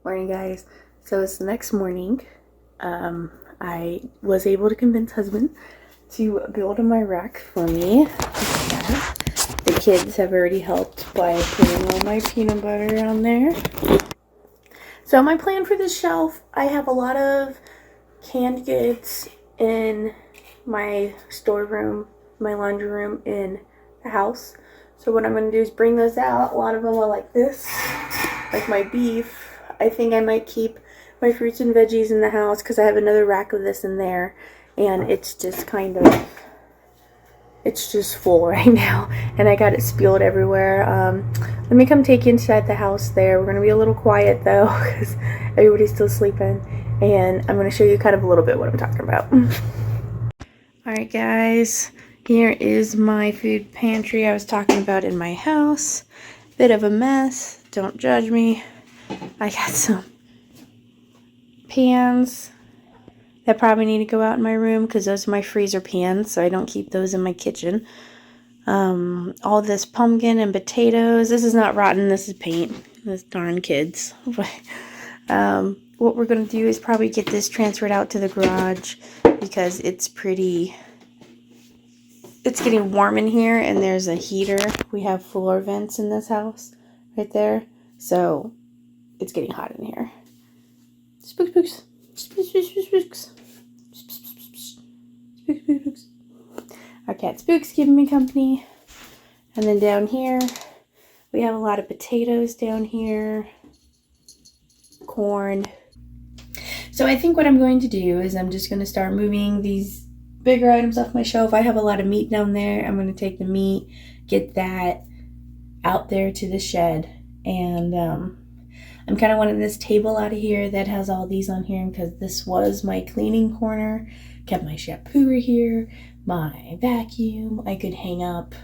Morning, guys. So it's the next morning. I was able to convince husband to build my rack for me. Yeah. The kids have already helped by putting all my peanut butter on there. So my plan for this shelf, I have a lot of canned goods in my storeroom, my laundry room in the house. So what I'm going to do is bring those out. A lot of them are like this, like my beef. I think I might keep my fruits and veggies in the house because I have another rack of this in there, and it's just it's just full right now, and I got it spilled everywhere. Let me come take you inside the house there. We're going to be a little quiet though because everybody's still sleeping, and I'm going to show you kind of a little bit what I'm talking about. Alright guys, here is my food pantry I was talking about in my house. Bit of a mess, don't judge me. I got some pans that probably need to go out in my room because those are my freezer pans, so I don't keep those in my kitchen. All this pumpkin and potatoes. This is not rotten, this is paint. Those darn kids. What we're going to do is probably get this transferred out to the garage because it's getting warm in here, and there's a heater. We have floor vents in this house right there, so it's getting hot in here. Spooks, spooks. Spooks, spooks, spooks, spooks. Spooks, spooks, spooks. Our cat Spooks giving me company. And then down here, we have a lot of potatoes down here. Corn. So I think what I'm going to do is I'm just going to start moving these bigger items off my shelf. I have a lot of meat down there. I'm going to take the meat, get that out there to the shed, and I'm kind of wanting this table out of here that has all these on here because this was my cleaning corner. Kept my shampoo here, my vacuum. I could hang up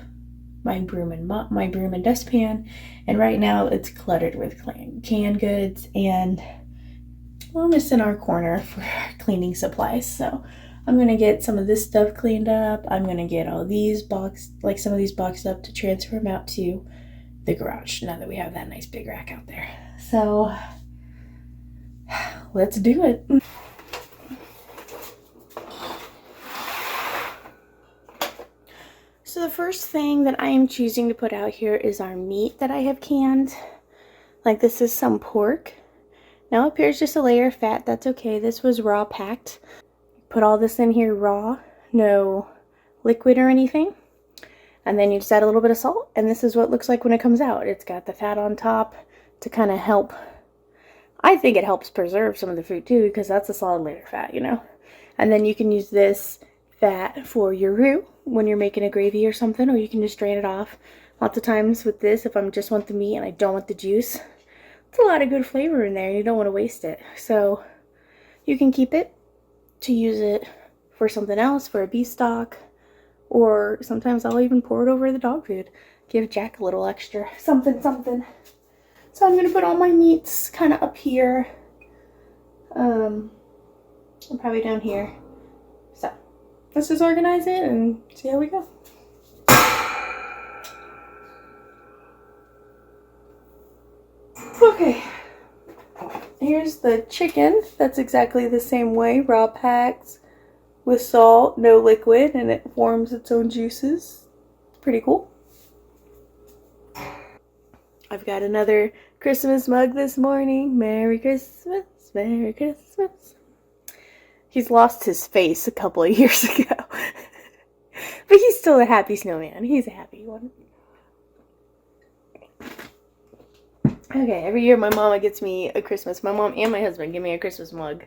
my broom and dustpan, and right now it's cluttered with canned goods, and we're missing our corner for cleaning supplies. So I'm gonna get some of this stuff cleaned up. I'm gonna get all these some of these boxed up to transfer them out to the garage now that we have that nice big rack out there. So let's do it. So the first thing that I am choosing to put out here is our meat that I have canned. Like, this is some pork. Now up here is just a layer of fat. That's okay. This was raw packed. Put all this in here raw, no liquid or anything. And then you just add a little bit of salt, and this is what it looks like when it comes out. It's got the fat on top to kind of help. I think it helps preserve some of the food too, because that's a solid layer of fat, you know. And then you can use this fat for your roux when you're making a gravy or something, or you can just drain it off. Lots of times with this, if I just want the meat and I don't want the juice, it's a lot of good flavor in there and you don't want to waste it. So you can keep it to use it for something else, for a beef stock, or sometimes I'll even pour it over the dog food. Give Jack a little extra something. So I'm going to put all my meats kind of up here, and probably down here. So let's just organize it and see how we go. Okay, here's the chicken. That's exactly the same way, raw packed with salt, no liquid, and it forms its own juices. It's pretty cool. I've got another Christmas mug this morning. Merry Christmas, Merry Christmas. He's lost his face a couple of years ago. But he's still a happy snowman. He's a happy one. Okay, every year my mama gets me a Christmas. My mom and my husband give me a Christmas mug.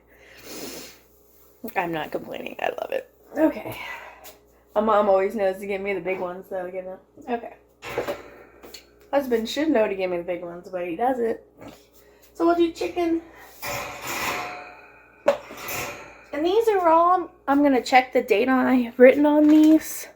I'm not complaining. I love it. Okay. My mom always knows to give me the big ones, though, you know. Okay. Husband should know to give me the big ones, but he doesn't. So we'll do chicken. And these are all, I'm going to check the date I have written on these.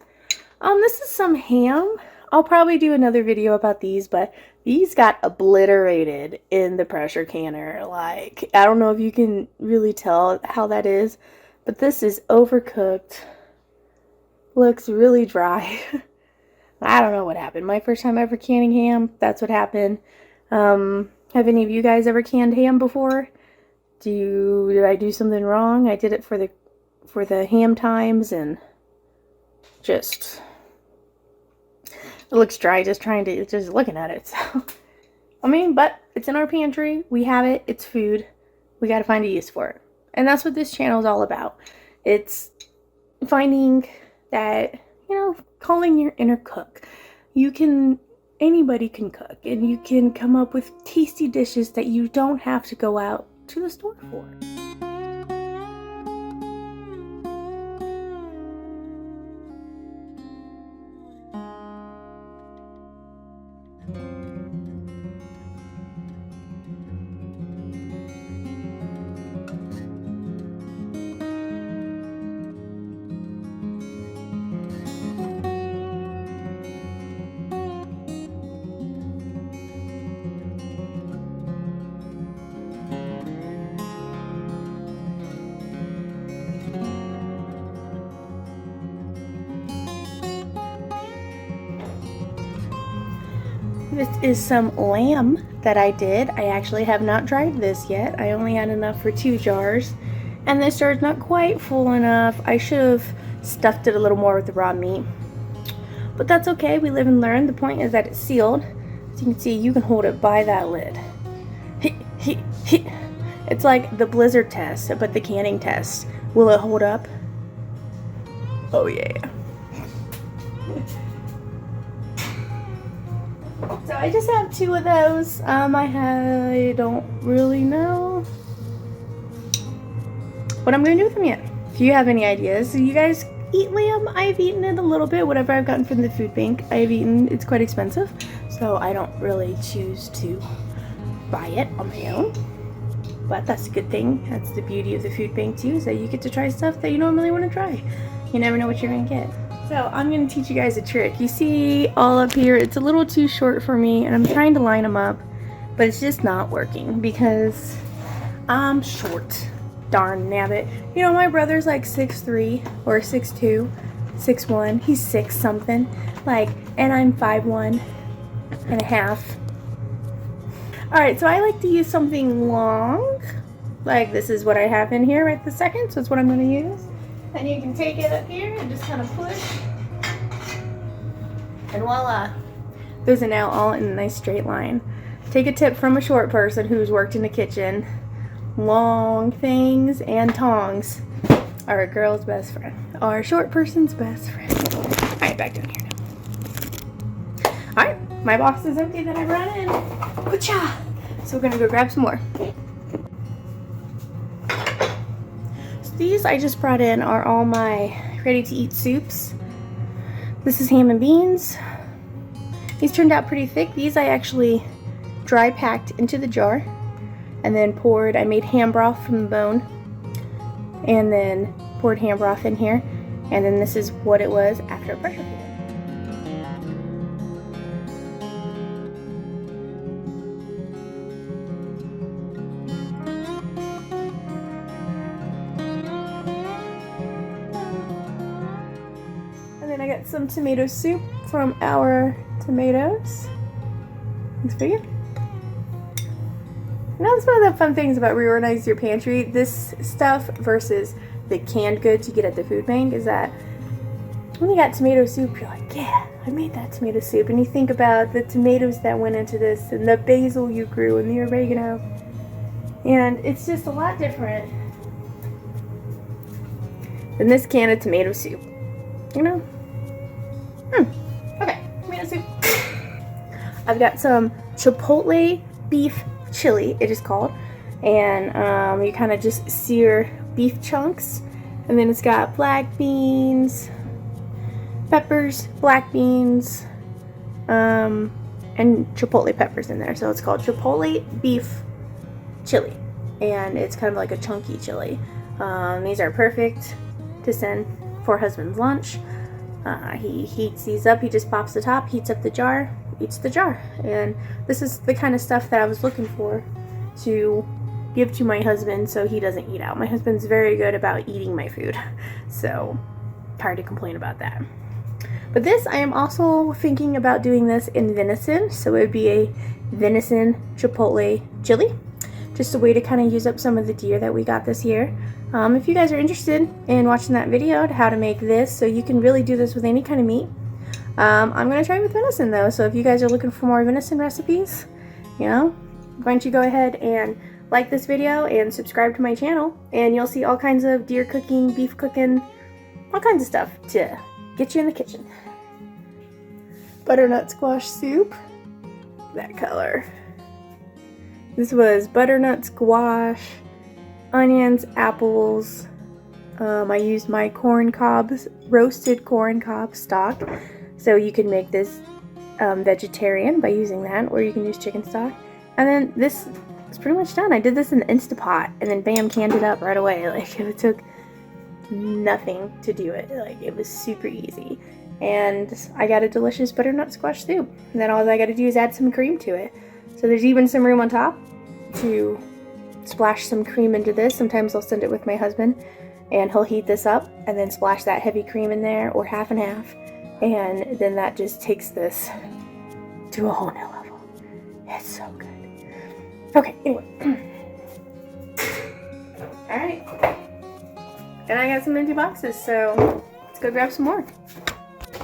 This is some ham. I'll probably do another video about these, but these got obliterated in the pressure canner. Like, I don't know if you can really tell how that is, but this is overcooked. Looks really dry. I don't know what happened. My first time ever canning ham, that's what happened. Have any of you guys ever canned ham before? Did I do something wrong? I did it for the ham times, and just, it looks dry just looking at it. So I mean, but it's in our pantry. We have it. It's food. We got to find a use for it. And that's what this channel is all about. It's finding that, you know, calling your inner cook. Anybody can cook, and you can come up with tasty dishes that you don't have to go out to the store for. This is some lamb that I did. I actually have not dried this yet. I only had enough for 2 jars. And this jar is not quite full enough. I should have stuffed it a little more with the raw meat. But that's okay. We live and learn. The point is that it's sealed. As you can see, you can hold it by that lid. It's like the blizzard test, but the canning test. Will it hold up? Oh yeah. So I just have 2 of those. I don't really know what I'm going to do with them yet. If you have any ideas, do you guys eat lamb? I've eaten it a little bit. Whatever I've gotten from the food bank, I've eaten. It's quite expensive, so I don't really choose to buy it on my own. But that's a good thing. That's the beauty of the food bank too, is that you get to try stuff that you normally want to try. You never know what you're going to get. So I'm going to teach you guys a trick. You see all up here, it's a little too short for me, and I'm trying to line them up, but it's just not working because I'm short. Darn nabbit. You know, my brother's like 6'3" or 6'2", 6'1". He's 6 something. Like, and I'm 5'1" and a half. Alright, so I like to use something long. Like this is what I have in here right this second, so it's what I'm going to use. And you can take it up here and just kind of push. And voila. Those are now all in a nice straight line. Take a tip from a short person who's worked in the kitchen. Long things and tongs are a girl's best friend. Or a short person's best friend. Alright, back down here now. Alright, my box is empty that I brought in. Woocha! So we're going to go grab some more. These I just brought in are all my ready-to-eat soups. This is ham and beans. These turned out pretty thick. These I actually dry packed into the jar and then poured. I made ham broth from the bone and then poured ham broth in here. And then this is what it was after a pressure cooker. I got some tomato soup from our tomatoes. Looks pretty good. Now that's one of the fun things about reorganizing your pantry. This stuff versus the canned goods you get at the food bank is that when you got tomato soup, you're like, yeah, I made that tomato soup. And you think about the tomatoes that went into this and the basil you grew and the oregano. And it's just a lot different than this can of tomato soup, you know? Okay, tomato soup. I've got some chipotle beef chili, it is called. And you kind of just sear beef chunks. And then it's got black beans, peppers, black beans, and chipotle peppers in there. So it's called chipotle beef chili. And it's kind of like a chunky chili. These are perfect to send for husband's lunch. He heats these up, he just pops the top, heats up the jar, eats the jar. And this is the kind of stuff that I was looking for to give to my husband so he doesn't eat out. My husband's very good about eating my food, so hard to complain about that. But this, I am also thinking about doing this in venison, so it would be a venison chipotle chili. Just a way to kind of use up some of the deer that we got this year. If you guys are interested in watching that video to how to make this, so you can really do this with any kind of meat. I'm going to try with venison though, so if you guys are looking for more venison recipes, you know, why don't you go ahead and like this video and subscribe to my channel, and you'll see all kinds of deer cooking, beef cooking, all kinds of stuff to get you in the kitchen. Butternut squash soup, that color. This was butternut squash, onions, apples. I used my corn cobs, roasted corn cob stock. So you can make this vegetarian by using that, or you can use chicken stock. And then this is pretty much done. I did this in the Instapot, and then bam, canned it up right away. Like, it took nothing to do it. Like, it was super easy. And I got a delicious butternut squash soup. And then all I got to do is add some cream to it. So there's even some room on top to splash some cream into this. Sometimes I'll send it with my husband, and he'll heat this up and then splash that heavy cream in there, or half and half. And then that just takes this to a whole new level. It's so good. Okay, anyway. Alright. And I got some empty boxes, so let's go grab some more.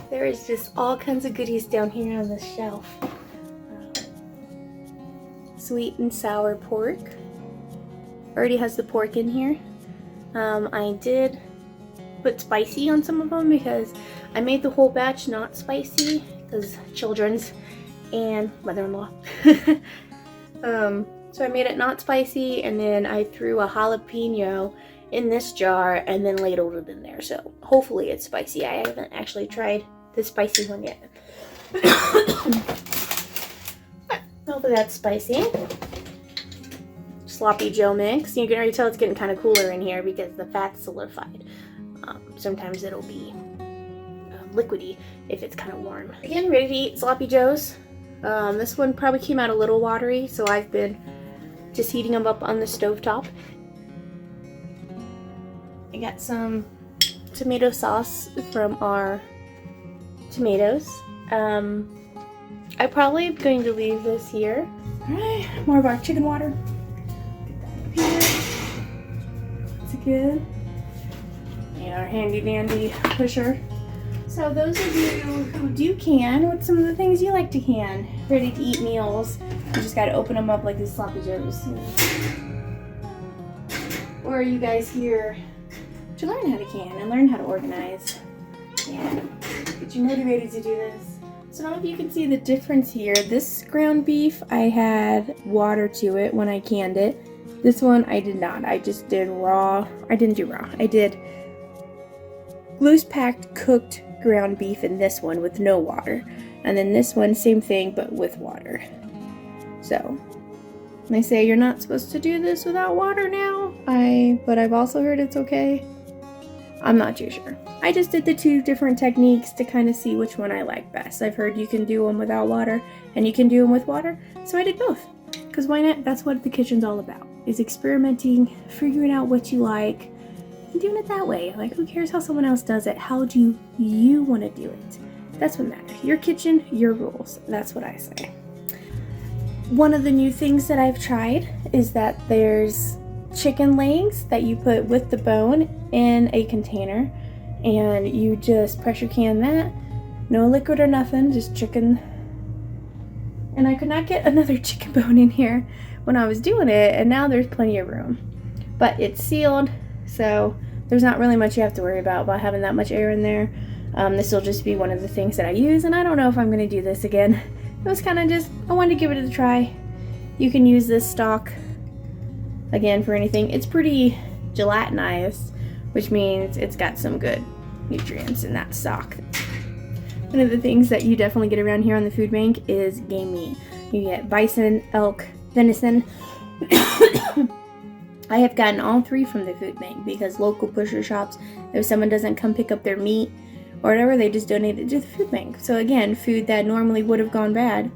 There is just all kinds of goodies down here on this shelf. Sweet and sour pork. Already has the pork in here. I did put spicy on some of them because I made the whole batch not spicy because children's and mother-in-law. So I made it not spicy, and then I threw a jalapeno in this jar and then ladled it in there. So hopefully it's spicy. I haven't actually tried the spicy one yet. Hopefully that's spicy. Sloppy Joe mix. You can already tell it's getting kind of cooler in here because the fat's solidified. Sometimes it'll be liquidy if it's kind of warm. Again, ready to eat Sloppy Joes. This one probably came out a little watery, so I've been just heating them up on the stovetop. I got some tomato sauce from our tomatoes. I probably am going to leave this here. Alright, more of our chicken water. Get that up here. That's good. And our handy dandy pusher. So those of you who do can, what's some of the things you like to can? Ready to eat meals. You just gotta open them up like these Sloppy Joes. Or are you guys here to learn how to can and learn how to organize and get you motivated to do this? So I don't know if you can see the difference here. This ground beef, I had water to it when I canned it. This one I did not. I just did raw. I didn't do raw. I did loose packed cooked ground beef in this one with no water, and then this one same thing but with water. So they say you're not supposed to do this without water now, but I've also heard it's okay. I'm not too sure. I just did the two different techniques to kind of see which one I like best. I've heard you can do them without water and you can do them with water, so I did both. Because why not? That's what the kitchen's all about, is experimenting, figuring out what you like, and doing it that way. Like, who cares how someone else does it? How do you want to do it? That's what matters. Your kitchen, your rules. That's what I say. One of the new things that I've tried is that there's chicken legs that you put with the bone in a container, and you just pressure can that. No liquid or nothing, just chicken. And I could not get another chicken bone in here when I was doing it, and now there's plenty of room. But it's sealed, so there's not really much you have to worry about having that much air in there. This will just be one of the things that I use, and I don't know if I'm going to do this again. It was kind of just, I wanted to give it a try. You can use this stock, again, for anything. It's pretty gelatinized, which means it's got some good nutrients in that stock. One of the things that you definitely get around here on the food bank is game meat. You get bison, elk, venison. I have gotten all three from the food bank because local butcher shops, if someone doesn't come pick up their meat or whatever, they just donate it to the food bank. So again, food that normally would have gone bad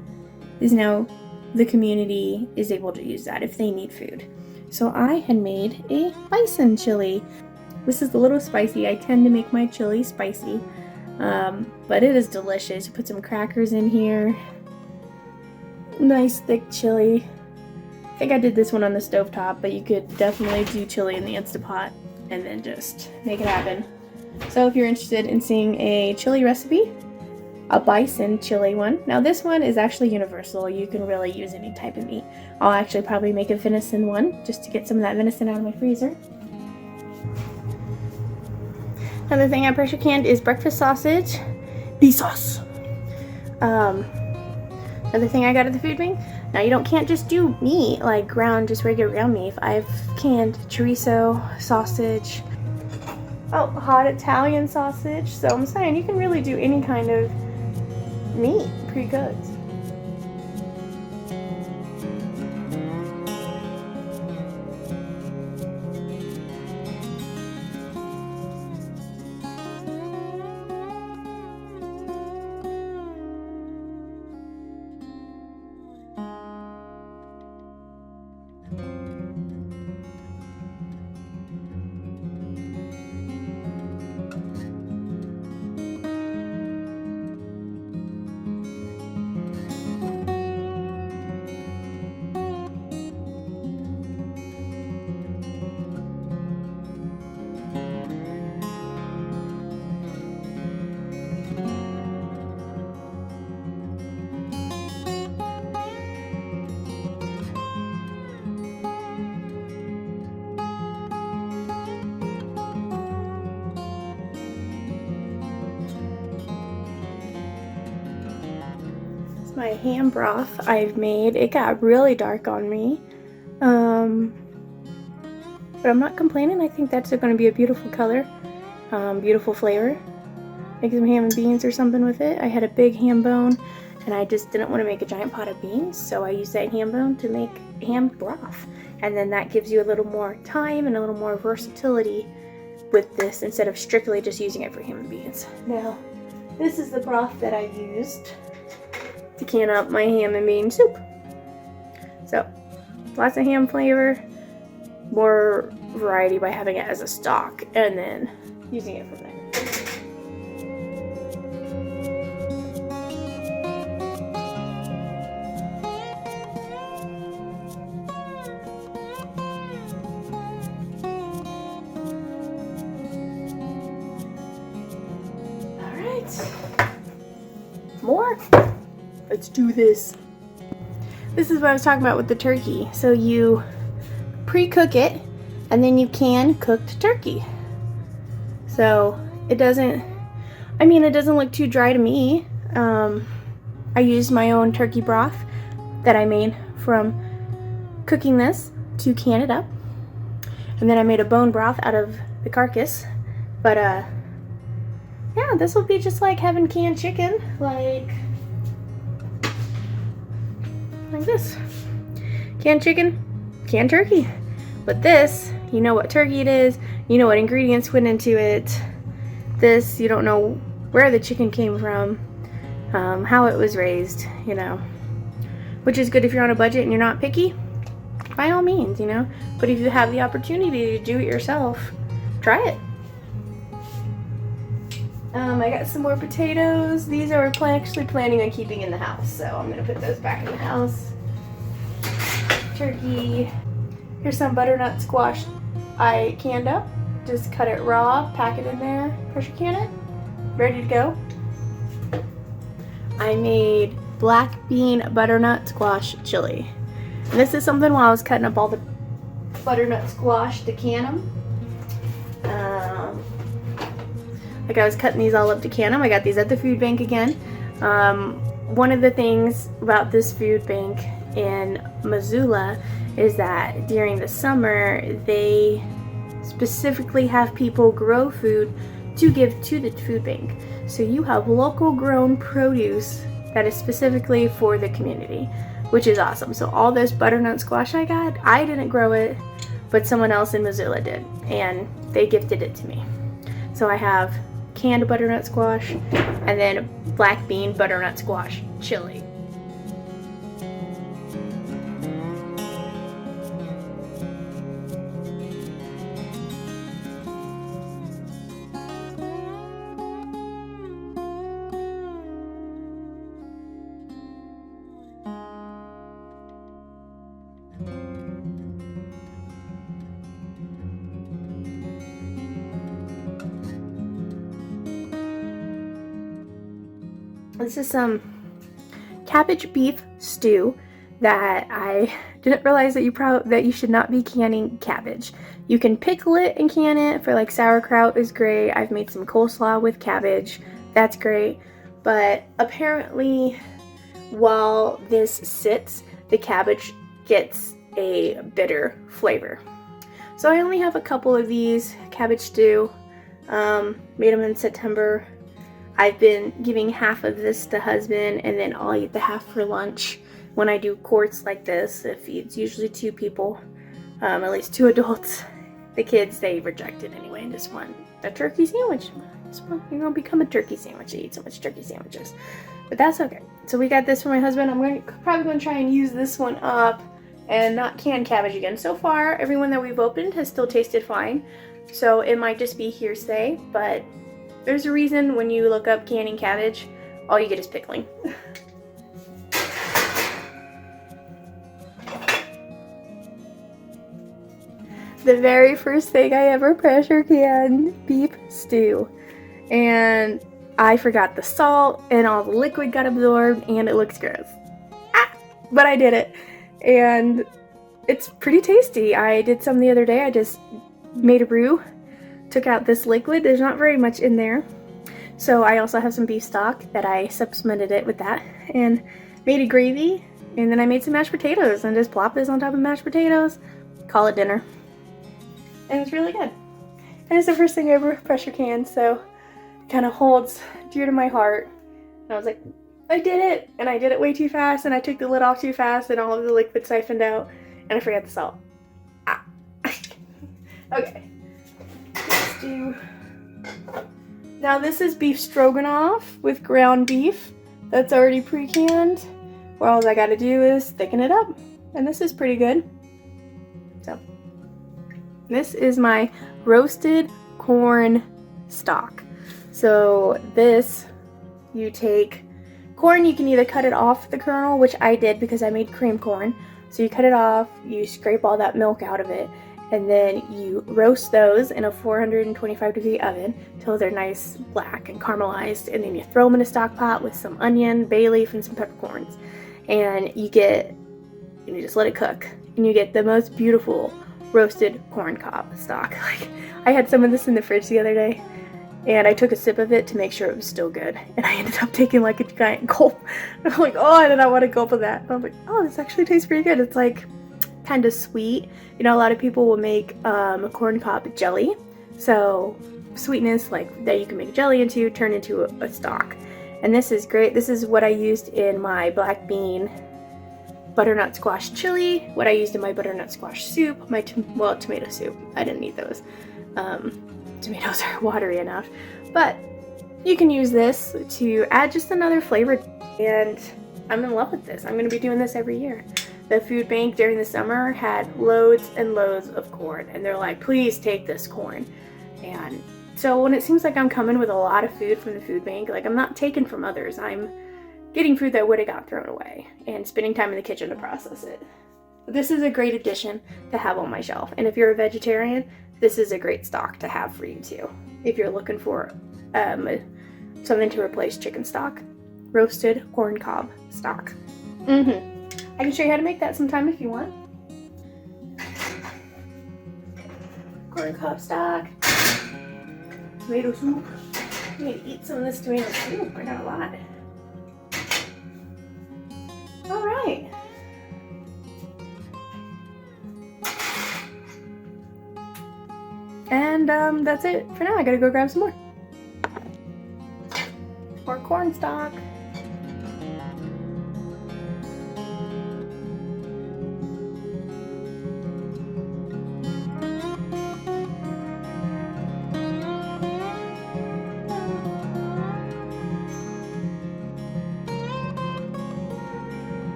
is now the community is able to use that if they need food. So I had made a bison chili. This is a little spicy. I tend to make my chili spicy. But it is delicious. You put some crackers in here. Nice thick chili. I think I did this one on the stovetop, but you could definitely do chili in the Instapot and then just make it happen. So if you're interested in seeing a chili recipe, a bison chili one. Now this one is actually universal. You can really use any type of meat. I'll actually probably make a venison one just to get some of that venison out of my freezer. Another thing I pressure canned is breakfast sausage, beef sauce. Another thing I got at the food bank. Now you can't just do meat, like just regular ground beef. I've canned chorizo, sausage, hot Italian sausage. So I'm saying you can really do any kind of meat pre-cooked. My ham broth I've made. It got really dark on me, but I'm not complaining. I think that's going to be a beautiful color, beautiful flavor. Make some ham and beans or something with it. I had a big ham bone and I just didn't want to make a giant pot of beans, so I used that ham bone to make ham broth, and then that gives you a little more time and a little more versatility with this instead of strictly just using it for ham and beans. Now this is the broth that I used to can up my ham and bean soup. So lots of ham flavor, more variety by having it as a stock and then using it from there. All right, more. Let's do this. This is what I was talking about with the turkey. So you pre-cook it and then you can cooked turkey. So it doesn't look too dry to me. I used my own turkey broth that I made from cooking this to can it up. And then I made a bone broth out of the carcass. But yeah, this will be just like having canned chicken, like this. Canned chicken, canned turkey. But this, you know what turkey it is, you know what ingredients went into it. This, you don't know where the chicken came from, how it was raised, you know. Which is good if you're on a budget and you're not picky, by all means, you know. But if you have the opportunity to do it yourself, try it. I got some more potatoes. These are actually planning on keeping in the house, so I'm gonna put those back in the house. Turkey. Here's some butternut squash I canned up. Just cut it raw, pack it in there, pressure can it, ready to go. I made black bean butternut squash chili. And this is something while I was cutting up all the butternut squash to can them. Like I was cutting these all up to can them. I got these at the food bank again. One of the things about this food bank in Missoula is that during the summer they specifically have people grow food to give to the food bank. So you have local grown produce that is specifically for the community, which is awesome. So all this butternut squash I got, I didn't grow it, but someone else in Missoula did, and they gifted it to me. So I have canned butternut squash and then black bean butternut squash chili. This is some cabbage beef stew that I didn't realize that you should not be canning cabbage. You can pickle it and can it for like sauerkraut is great. I've made some coleslaw with cabbage. That's great. But apparently while this sits, the cabbage gets a bitter flavor. So I only have a couple of these cabbage stew. Made them in September. I've been giving half of this to husband, and then I'll eat the half for lunch when I do quarts like this. It feeds usually 2 people, at least 2 adults. The kids, they reject it anyway and just want a turkey sandwich. You're gonna become a turkey sandwich. You eat so much turkey sandwiches, but that's okay. So we got this for my husband. I'm probably going to try and use this one up and not can cabbage again. So far, everyone that we've opened has still tasted fine. So it might just be hearsay, but there's a reason when you look up canning cabbage, all you get is pickling. The very first thing I ever pressure canned beef stew. And I forgot the salt and all the liquid got absorbed and it looks gross. But I did it. And it's pretty tasty. I did some the other day. I just made a brew, took out this liquid. There's not very much in there. So I also have some beef stock that I supplemented it with that and made a gravy. And then I made some mashed potatoes and just plopped this on top of mashed potatoes. Call it dinner. And it's really good. And it's the first thing I ever pressure canned, so it kind of holds dear to my heart. And I was like, I did it! And I did it way too fast, and I took the lid off too fast, and all of the liquid siphoned out, and I forgot the salt. Okay. Let's do... Now this is beef stroganoff with ground beef that's already pre-canned. Where all I gotta do is thicken it up. And this is pretty good. So, this is my roasted corn stock. So this, you take corn, you can either cut it off the kernel, which I did because I made cream corn. So you cut it off, you scrape all that milk out of it, and then you roast those in a 425-degree oven till they're nice black and caramelized, and then you throw them in a stock pot with some onion, bay leaf, and some peppercorns. And you just let it cook, and you get the most beautiful roasted corn cob stock. Like, I had some of this in the fridge the other day, and I took a sip of it to make sure it was still good, and I ended up taking like a giant gulp. And I'm like, oh, I did not want a gulp of that. And I'm like, oh, this actually tastes pretty good. It's like kind of sweet. You know, a lot of people will make a corn cob jelly, so sweetness like that you can make jelly into, turn into a stock. And this is great. This is what I used in my black bean butternut squash chili, what I used in my butternut squash soup, my tomato soup. I didn't need those. Tomatoes are watery enough, but you can use this to add just another flavor, and I'm in love with this. I'm going to be doing this every year. The food bank during the summer had loads and loads of corn, and they're like, please take this corn. And so when it seems like I'm coming with a lot of food from the food bank, like I'm not taking from others, I'm getting food that would have got thrown away and spending time in the kitchen to process it. This is a great addition to have on my shelf. And if you're a vegetarian, this is a great stock to have for you too. If you're looking for something to replace chicken stock, roasted corn cob stock. I can show you how to make that sometime if you want. Corn cob stock, tomato soup. I'm gonna eat some of this tomato soup. I got a lot. All right. And that's it for now. I gotta go grab some more. More corn stock.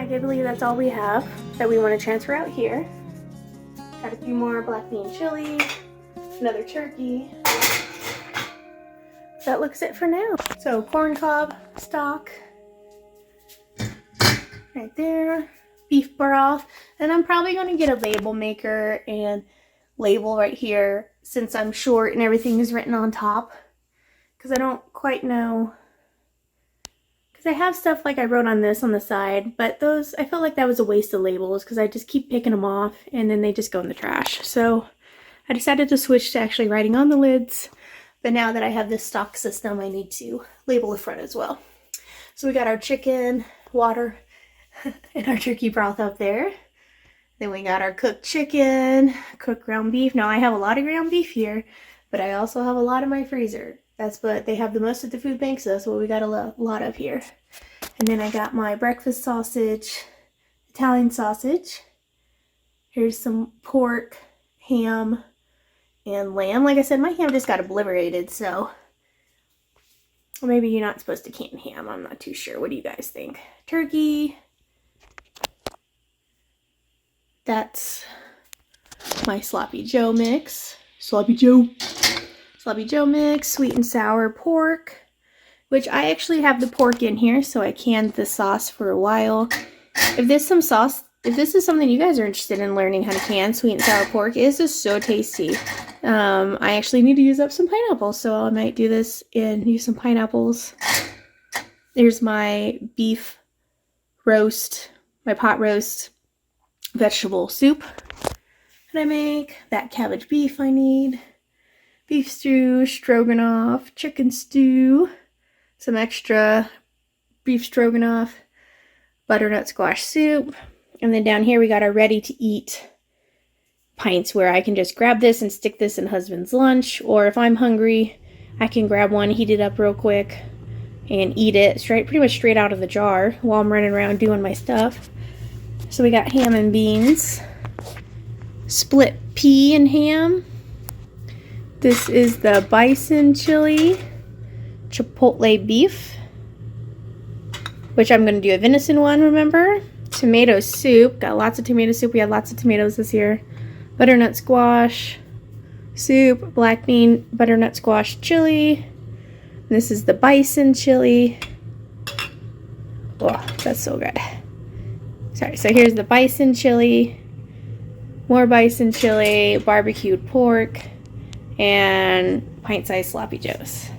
like I believe that's all we have that we want to transfer out here. Got a few more black bean chili, another turkey. That looks it for now. So corn cob stock right there, beef broth, and I'm probably going to get a label maker and label right here since I'm short and everything is written on top, because I don't quite know, because I have stuff like I wrote on this on the side, but those, I felt like that was a waste of labels because I just keep picking them off and then they just go in the trash. So I decided to switch to actually writing on the lids, but now that I have this stock system, I need to label the front as well. So we got our chicken, water, and our turkey broth up there. Then we got our cooked chicken, cooked ground beef. Now I have a lot of ground beef here, but I also have a lot in my freezer. That's what they have the most at the food bank, so that's what we got a lot of here. And then I got my breakfast sausage, Italian sausage. Here's some pork, ham, and lamb. Like I said, my ham just got obliterated, so maybe you're not supposed to can ham. I'm not too sure. What do you guys think? Turkey. That's my Sloppy Joe mix. Sloppy Joe mix, sweet and sour pork, which I actually have the pork in here, so I canned the sauce for a while. If this is something you guys are interested in learning how to can sweet and sour pork, it is just so tasty. I actually need to use up some pineapples, so I might do this and use some pineapples. There's my beef roast, my pot roast vegetable soup that I make. That cabbage beef I need. Beef stew, stroganoff, chicken stew, some extra beef stroganoff, butternut squash soup, and then down here we got our ready to eat pints where I can just grab this and stick this in husband's lunch, or if I'm hungry, I can grab one, heat it up real quick, and eat it pretty much straight out of the jar while I'm running around doing my stuff. So we got ham and beans, split pea and ham. This is the bison chili, chipotle beef, which I'm going to do a venison one, remember? Tomato soup, got lots of tomato soup, we had lots of tomatoes this year. Butternut squash soup, black bean butternut squash chili. And this is the bison chili. Oh, that's so good. Sorry, so here's the bison chili, more bison chili, barbecued pork, and pint-sized sloppy joes.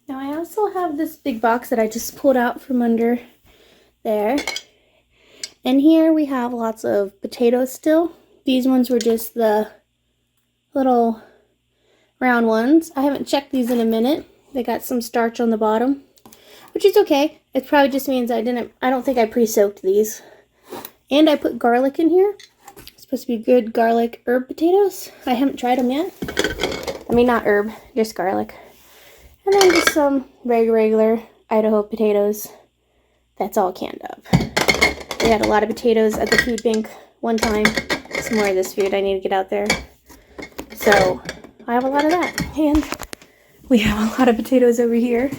Now I also have this big box that I just pulled out from under there. And here we have lots of potatoes still. These ones were just the little round ones. I haven't checked these in a minute. They got some starch on the bottom, which is okay. It probably just means I don't think I pre-soaked these. And I put garlic in here. It's supposed to be good garlic herb potatoes. I haven't tried them yet. I mean, not herb, just garlic. And then just some regular Idaho potatoes. That's all canned up. We had a lot of potatoes at the food bank one time. Some more of this food I need to get out there. So I have a lot of that. And we have a lot of potatoes over here.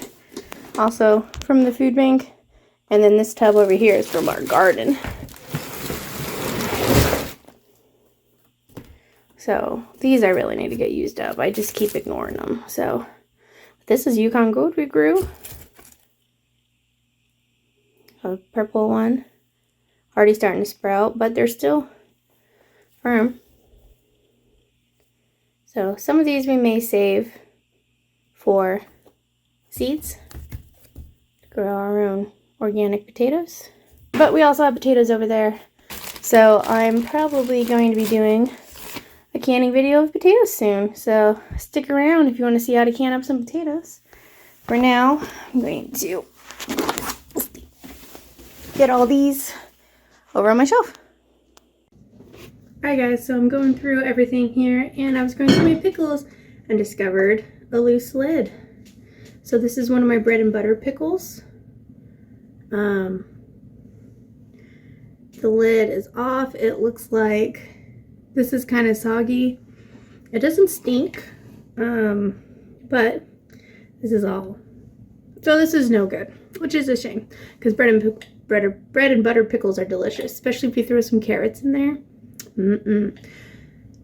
Also from the food bank. And then this tub over here is from our garden. So these I really need to get used up. I just keep ignoring them. So this is Yukon Gold we grew. A purple one. Already starting to sprout, but they're still firm. So some of these we may save for seeds to grow our own organic potatoes. But we also have potatoes over there. So I'm probably going to be doing a canning video of potatoes soon. So stick around if you want to see how to can up some potatoes. For now, I'm going to get all these over on my shelf. Alright guys, so I'm going through everything here, and I was going through my pickles and discovered a loose lid. So this is one of my bread and butter pickles. The lid is off. It looks like this is kind of soggy. It doesn't stink, but this is all. So this is no good, which is a shame, because bread bread and butter pickles are delicious, especially if you throw some carrots in there.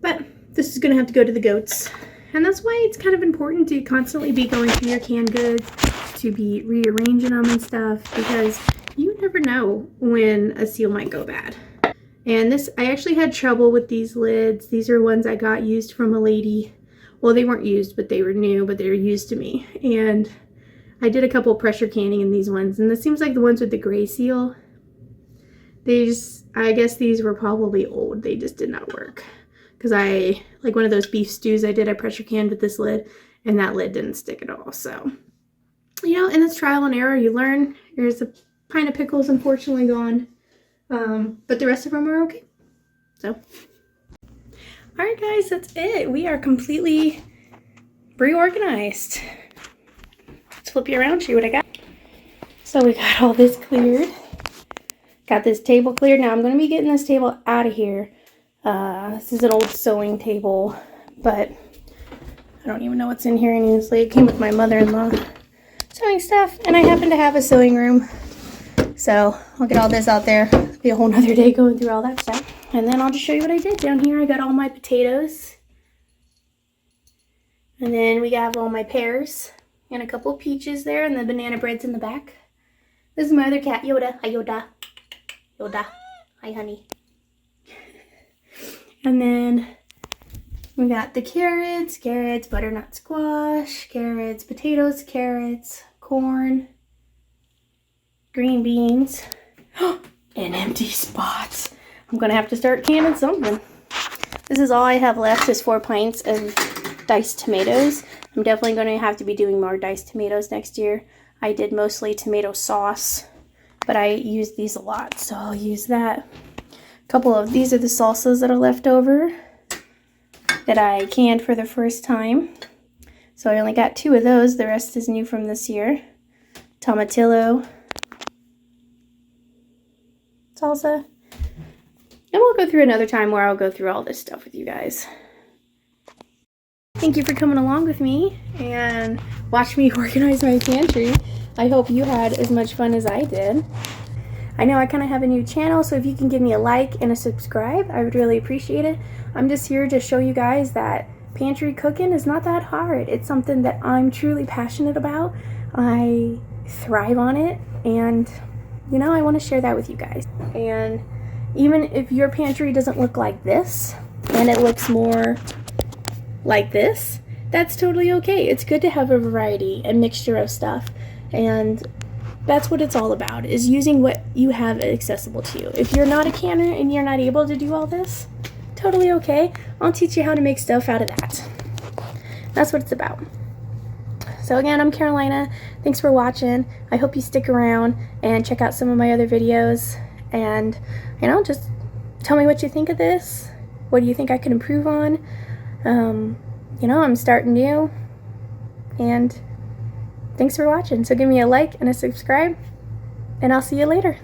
But this is gonna have to go to the goats, and that's why it's kind of important to constantly be going through your canned goods, to be rearranging them and stuff, because you never know when a seal might go bad. And this, I actually had trouble with these lids. These are ones I got used from a lady. Well, they weren't used, but they were new, but they were used to me. And I did a couple pressure canning in these ones, and this seems like the ones with the gray seal. I guess these were probably old. They just did not work. Because like one of those beef stews I pressure canned with this lid, and that lid didn't stick at all. So, you know, and it's trial and error. You learn. There's a pint of pickles, unfortunately, gone. But the rest of them are okay. So, alright guys, that's it. We are completely reorganized. Let's flip you around, show you what I got. So we got all this cleared. Got this table cleared. Now I'm going to be getting this table out of here. This is an old sewing table, but I don't even know what's in here honestly. It came with my mother-in-law sewing stuff, and I happen to have a sewing room. So I'll get all this out there. It'll be a whole nother day going through all that stuff. And then I'll just show you what I did. Down here I got all my potatoes. And then we have all my pears. And a couple of peaches there. And the banana bread's in the back. This is my other cat, Yoda. Hi, Yoda. Yoda. Hi, honey. And then we got the carrots, butternut squash, carrots, potatoes, carrots, corn, green beans, and empty spots. I'm gonna have to start canning something. This is all I have left is 4 pints of diced tomatoes. I'm definitely gonna have to be doing more diced tomatoes next year. I did mostly tomato sauce, but I use these a lot, so I'll use that. A couple of these are the salsas that are left over that I canned for the first time. So I only got 2 of those. The rest is new from this year. Tomatillo salsa. And we'll go through another time where I'll go through all this stuff with you guys. Thank you for coming along with me and watch me organize my pantry. I hope you had as much fun as I did. I know I kind of have a new channel, so if you can give me a like and a subscribe, I would really appreciate it. I'm just here to show you guys that pantry cooking is not that hard. It's something that I'm truly passionate about. I thrive on it, and you know, I want to share that with you guys. And even if your pantry doesn't look like this and it looks more like this, that's totally okay. It's good to have a variety and mixture of stuff, and that's what it's all about, is using what you have accessible to you. If you're not a canner and you're not able to do all this, totally okay. I'll teach you how to make stuff out of that. That's what it's about. So again, I'm Carolina. Thanks for watching. I hope you stick around and check out some of my other videos. And, you know, just tell me what you think of this. What do you think I could improve on? You know, I'm starting new. And thanks for watching. So give me a like and a subscribe. And I'll see you later.